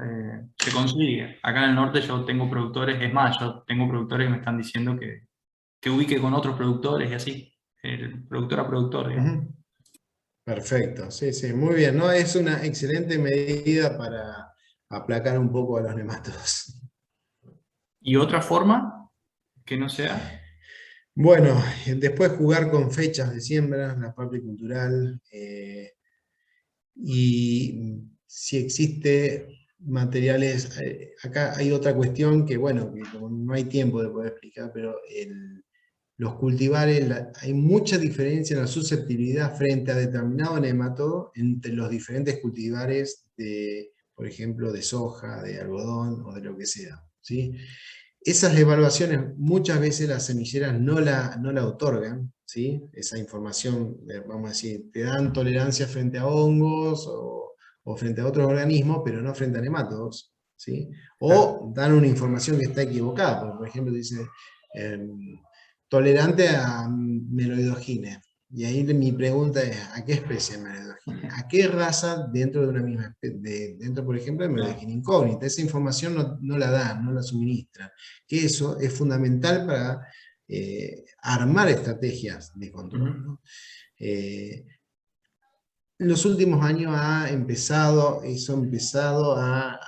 se consigue. Acá en el norte yo tengo productores, es más, yo tengo productores que me están diciendo que ubique con otros productores y así, el productor a productor, digamos. Perfecto, sí, sí, muy bien, ¿no? Es una excelente medida para aplacar un poco a los nematodos. ¿Y otra forma que no sea? Bueno, después jugar con fechas de siembra, la parte cultural, y si existe materiales, acá hay otra cuestión que, bueno, que como no hay tiempo de poder explicar, pero los cultivares, hay mucha diferencia en la susceptibilidad frente a determinado nematodo entre los diferentes cultivares de, por ejemplo, de soja, de algodón o de lo que sea, ¿sí? Esas evaluaciones muchas veces las semilleras no la otorgan, ¿sí? Esa información, vamos a decir, te dan tolerancia frente a hongos o frente a otros organismos, pero no frente a nematodos, ¿sí? O dan una información que está equivocada, porque, por ejemplo, dice tolerante a meloidogine. Y ahí mi pregunta es, ¿a qué especie de meloidogine? ¿A qué raza dentro de una misma especie? Dentro, por ejemplo, de meloidogine incógnita. Esa información no la dan, no la suministran. Que eso es fundamental para armar estrategias de control, ¿no? en los últimos años eso ha empezado a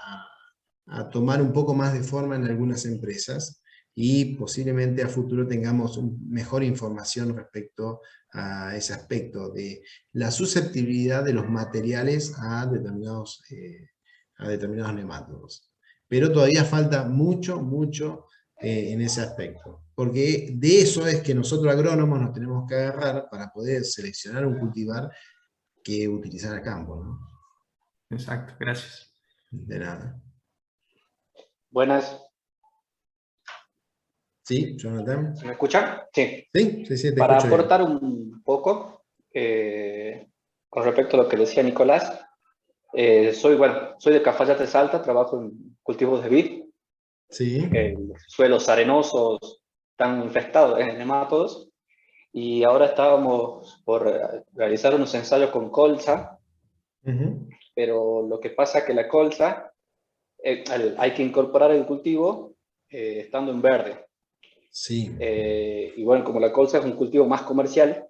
tomar un poco más de forma en algunas empresas y posiblemente a futuro tengamos mejor información respecto a ese aspecto de la susceptibilidad de los materiales a determinados nemátodos. Pero todavía falta mucho, mucho en ese aspecto. Porque de eso es que nosotros agrónomos nos tenemos que agarrar para poder seleccionar un cultivar que utilizar a campo, ¿no? Exacto, gracias. De nada. Buenas, ¿Sí, Jonathan? ¿se me escuchan? Sí. Sí, sí, sí, te Para escucho bien. aportar un poco con respecto a lo que decía Nicolás, soy de Cafayate Salta, trabajo en cultivos de vid, Sí. suelos arenosos están infestados de nemátodos, y ahora estábamos por realizar unos ensayos con colza, pero lo que pasa es que la colza hay que incorporar el cultivo estando en verde. Sí. Y bueno, como la colza es un cultivo más comercial,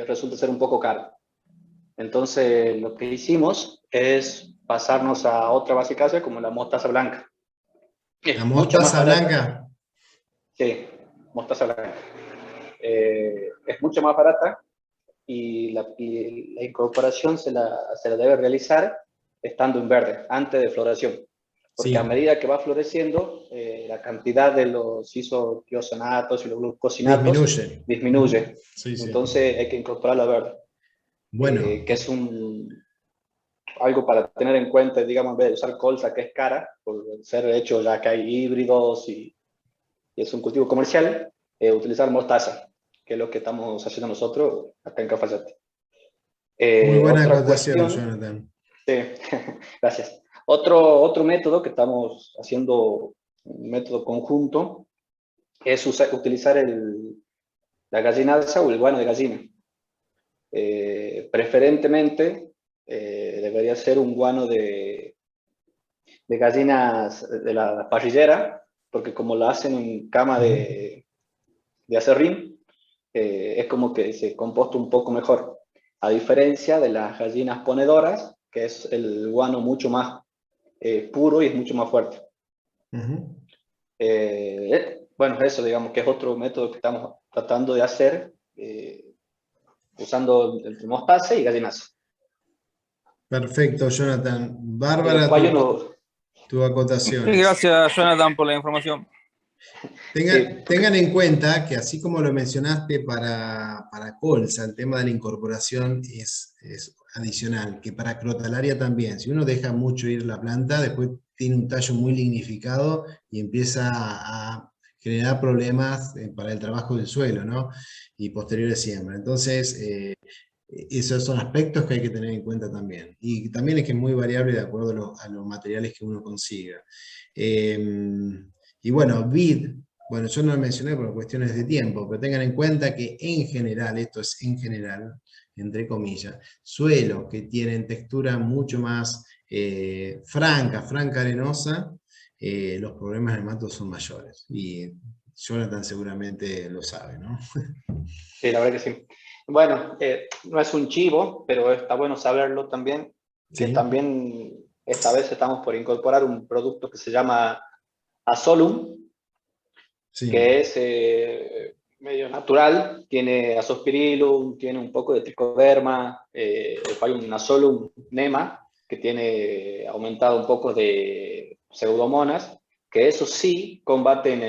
resulta ser un poco caro. Entonces, lo que hicimos es pasarnos a otra basicacia como la mostaza blanca. ¿La mostaza blanca? Sí, mostaza blanca. Es mucho más barata y la incorporación se la debe realizar estando en verde, antes de floración. Porque Sí. a medida que va floreciendo, la cantidad de los isotiosionatos y los glucosinatos disminuye. Sí, sí. Entonces hay que incorporarlo a verde. Bueno. Que es algo para tener en cuenta, digamos, en vez de usar colza, que es cara, por ser hecho ya que hay híbridos y es un cultivo comercial, utilizar mostaza, que es lo que estamos haciendo nosotros acá en Cafayate. Muy buena otra acotación, cuestión, Jonathan. Sí, gracias. Otro método que estamos haciendo, un método conjunto, es utilizar la gallinaza o el guano de gallina. Preferentemente debería ser un guano de gallinas de la parrillera, porque como lo hacen en cama de aserrín, es como que se composta un poco mejor, a diferencia de las gallinas ponedoras, que es el guano mucho más puro y es mucho más fuerte. Bueno, eso digamos que es otro método que estamos tratando de hacer usando el mostaza y gallinazo. Perfecto, Jonathan. Bárbara tu acotación. Gracias, Jonathan, por la información. Tengan en cuenta que así como lo mencionaste para colza, el tema de la incorporación es adicional, que para crotalaria también. Si uno deja mucho ir la planta, después tiene un tallo muy lignificado y empieza a generar problemas para el trabajo del suelo, ¿no? Y posterior siembra. Entonces, esos son aspectos que hay que tener en cuenta también. Y también es que es muy variable de acuerdo a los materiales que uno consiga. Y bueno, vid, bueno, yo no lo mencioné por cuestiones de tiempo, pero tengan en cuenta que en general, esto es en general, entre comillas, suelos que tienen textura mucho más franca arenosa, los problemas de mato son mayores. Y Jonathan seguramente lo sabe, ¿no? Sí, la verdad que sí. Bueno, no es un chivo, pero está bueno saberlo también, que Sí. también esta vez estamos por incorporar un producto que se llama Azolum, Sí. que es medio natural, tiene azospirillum, tiene un poco de tricoderma, hay un Azolum nema, que tiene aumentado un poco de pseudomonas, que eso sí combaten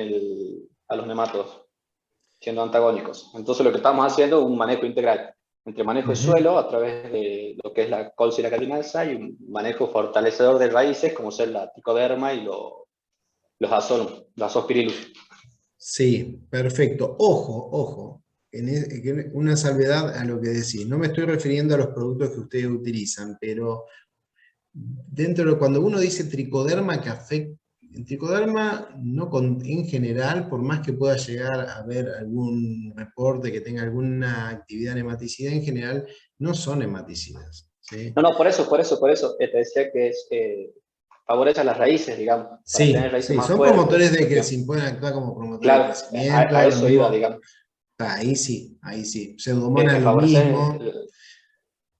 a los nemátodos, siendo antagónicos. Entonces lo que estamos haciendo es un manejo integral, entre manejo de suelo a través de lo que es la colza y la gallinaza, y un manejo fortalecedor de raíces, como ser la tricoderma y los azospirillum. Sí, perfecto. Ojo, una salvedad a lo que decís. No me estoy refiriendo a los productos que ustedes utilizan, pero cuando uno dice tricoderma que afecta, el tricoderma en general, por más que pueda llegar a haber algún reporte que tenga alguna actividad nematicida, en general no son nematicidas. ¿Sí? No, por eso te decía que favorece a las raíces, digamos, para Sí, tener raíces más son fuertes. promotores de crecimiento, pueden actuar como promotores Claro, de crecimiento. a eso iba, digamos. Ahí sí. Pseudomonas Que lo favorece mismo.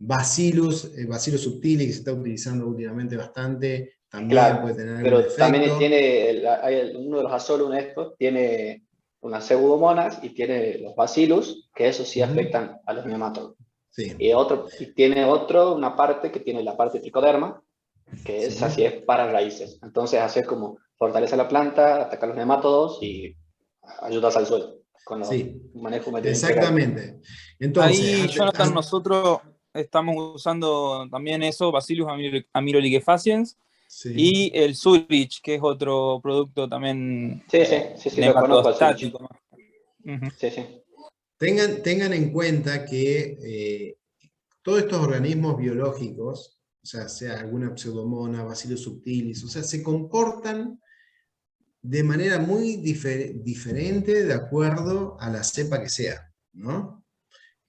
Bacillus subtilis, que se está utilizando últimamente bastante, también Claro, puede tener algún pero también efecto. uno de los azolum estos tiene unas pseudomonas y tiene los bacillus, que eso sí afectan a los nematodos. Sí. Y tiene una parte que tiene la parte tricoderma, que es Sí. así, es para raíces. Entonces hace como fortalece la planta, ataca los nemátodos y ayudas al suelo con los manejo integral. Exactamente. Entonces, ahí, Jonathan, nosotros estamos usando también eso, Bacillus amiroliquefaciens, sí. y el Zurich, que es otro producto también Sí, lo conozco al Zurich. Sí. Tengan en cuenta que todos estos organismos biológicos, o sea alguna pseudomona, Bacillus subtilis, o sea, se comportan de manera muy diferente de acuerdo a la cepa que sea, ¿no?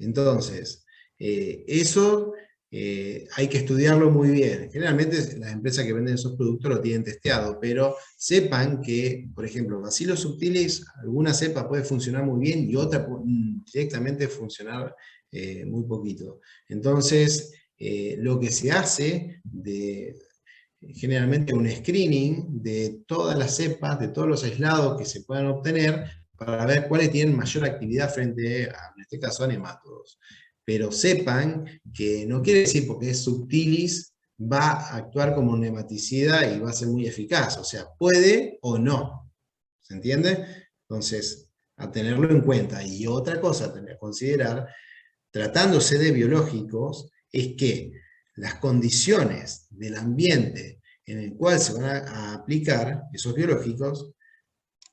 Entonces, eso hay que estudiarlo muy bien. Generalmente las empresas que venden esos productos lo tienen testeado, pero sepan que, por ejemplo, Bacillus subtilis, alguna cepa puede funcionar muy bien y otra directamente funcionar muy poquito. Entonces, lo que se hace generalmente un screening de todas las cepas, de todos los aislados que se puedan obtener, para ver cuáles tienen mayor actividad frente a, en este caso, a nemátodos. Pero sepan que no quiere decir porque es subtilis va a actuar como un nematicida y va a ser muy eficaz, o sea, puede o no, ¿se entiende? Entonces, a tenerlo en cuenta. Y otra cosa a tener que considerar, tratándose de biológicos, es que las condiciones del ambiente en el cual se van a aplicar esos biológicos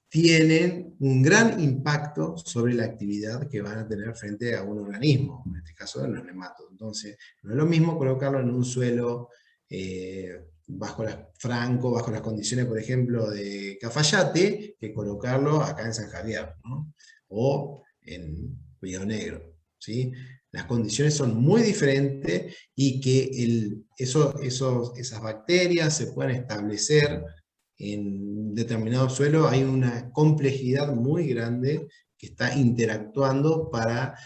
tienen un gran impacto sobre la actividad que van a tener frente a un organismo, en este caso de los nemátodos. Entonces, no es lo mismo colocarlo en un suelo bajo las condiciones, por ejemplo, de Cafayate, que colocarlo acá en San Javier, ¿no? O en Río Negro, ¿sí? Las condiciones son muy diferentes y que esas bacterias se pueden establecer en determinado suelo. Hay una complejidad muy grande que está interactuando para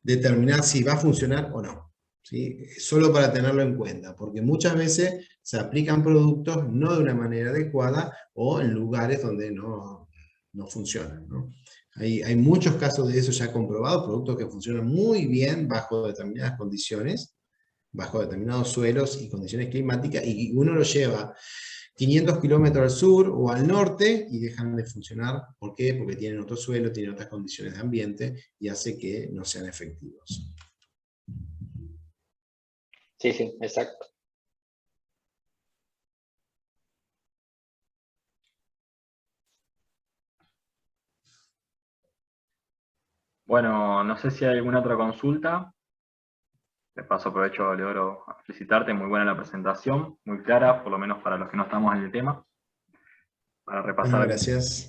determinar si va a funcionar o no, ¿sí? Solo para tenerlo en cuenta, porque muchas veces se aplican productos no de una manera adecuada o en lugares donde no funcionan, ¿no? Hay muchos casos de eso ya comprobados, productos que funcionan muy bien bajo determinadas condiciones, bajo determinados suelos y condiciones climáticas, y uno lo lleva 500 kilómetros al sur o al norte y dejan de funcionar. ¿Por qué? Porque tienen otro suelo, tienen otras condiciones de ambiente y hace que no sean efectivos. Sí, exacto. Bueno, no sé si hay alguna otra consulta. De paso aprovecho, Leodoro, a felicitarte, muy buena la presentación, muy clara, por lo menos para los que no estamos en el tema, para repasar. Bueno, gracias.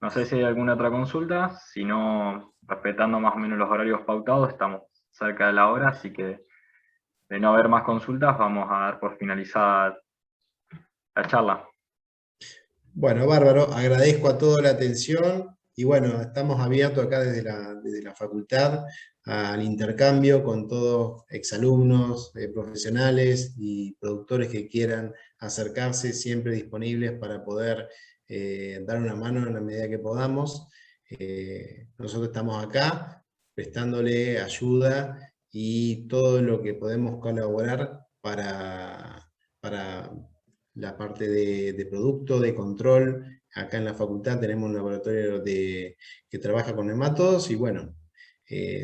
No sé si hay alguna otra consulta, si no, respetando más o menos los horarios pautados, estamos cerca de la hora, así que de no haber más consultas, vamos a dar por finalizada la charla. Bueno, bárbaro, agradezco a toda la atención y bueno, estamos abiertos acá desde la facultad al intercambio con todos exalumnos, profesionales y productores que quieran acercarse, siempre disponibles para poder dar una mano en la medida que podamos. Nosotros estamos acá prestándole ayuda y todo lo que podemos colaborar para la parte de producto, de control. Acá en la facultad tenemos un laboratorio que trabaja con nemátodos y bueno,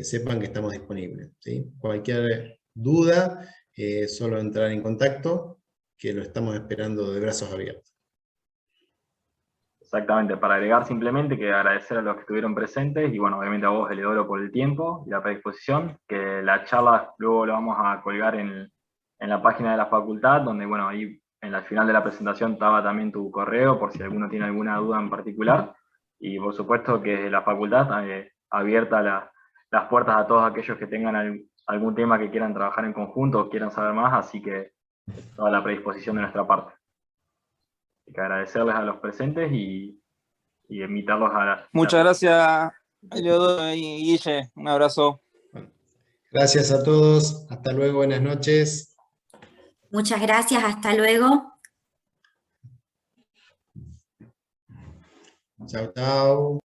sepan que estamos disponibles, ¿sí? Cualquier duda, solo entrar en contacto, que lo estamos esperando de brazos abiertos. Exactamente, para agregar simplemente que agradecer a los que estuvieron presentes y bueno, obviamente a vos, Eleodoro, por el tiempo y la predisposición, que la charla luego la vamos a colgar en la página de la facultad, donde bueno, ahí en la final de la presentación estaba también tu correo por si alguno tiene alguna duda en particular, y por supuesto que desde la facultad abierta las puertas a todos aquellos que tengan algún tema que quieran trabajar en conjunto o quieran saber más, así que toda la predisposición de nuestra parte. Hay que agradecerles a los presentes y invitarlos a Muchas gracias, Ahí le doy, Guille, un abrazo. Gracias a todos, hasta luego, buenas noches. Muchas gracias, hasta luego. Chao, chao.